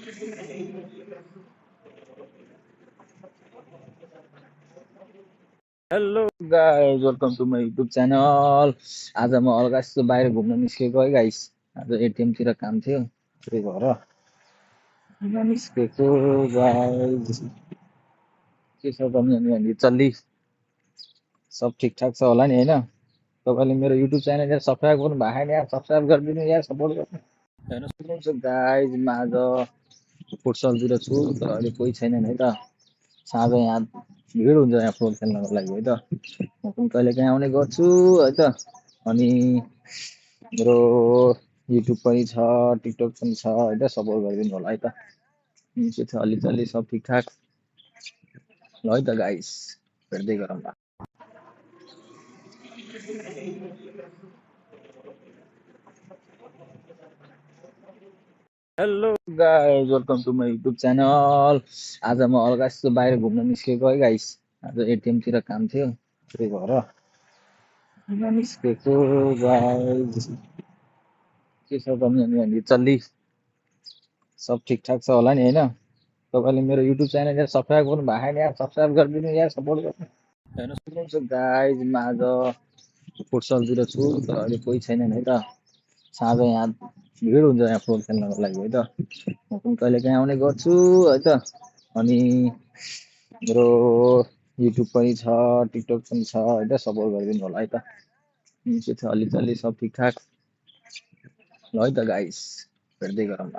Hello guys, welcome to my YouTube channel. आज म हल्का यस्तो बाहिर घुम्न निस्केको है गाइस। आज एटिएमतिर काम थियो, त्यही भएर निस्केको गाइस। के छ त चल्ली सब ठिकठाक छ होला नि होइन? तपाईँले मेरो युट्युब च्यानल यार सब्सक्राइब गर्नु भएको छैन यार, सब्सक्राइब गरिदिनु यार, सपोर्ट गर्नु। हेर्न सक्नुहुन्छ गाइस, म आज फुटसलतिर छु तर अहिले कोही छैनन् है त। साँझ यहाँ भिड हुन्छ यहाँ फुटबल खेल्नको लागि है त। म पनि कहिले काहीँ आउने गर्छु है त। अनि मेरो युट्युब पनि छ, टिकटक पनि छ है त, सपोर्ट गरिदिनु होला है त। के छ अलिचल्ली सब ठिकठाक ल है त गाइस, भेट्दै गरौँला। Hello guys, welcome to my YouTube channel. आज म हल्का यस्तो बाहिर घुम्न निस्केको है गाइस। आज एटिएमतिर काम थियो, त्यही भएर निस्केको गाइस। के छ त चल्ली सब ठिकठाक छ होला नि होइन? तपाईँले मेरो युट्युब च्यानल यार सब्सक्राइब गर्नु भएको छैन यार, सब्सक्राइब गरिदिनु यार, सपोर्ट गर्नु। हेर्न सक्नुहुन्छ गाइस, म आज फुटसलतिर छु तर अहिले कोही छैनन् है त। साँझ यहाँ भिड हुन्छ यहाँ फुटबल खेल्नको लागि है त। म पनि कहिले काहीँ आउने गर्छु है त। अनि मेरो युट्युब पनि छ, टिकटक पनि छ है त, सपोर्ट गरिदिनु होला है त। के छ अलिचल्ली सब ठिकठाक ल है त गाइस, भेट्दै गरौँला।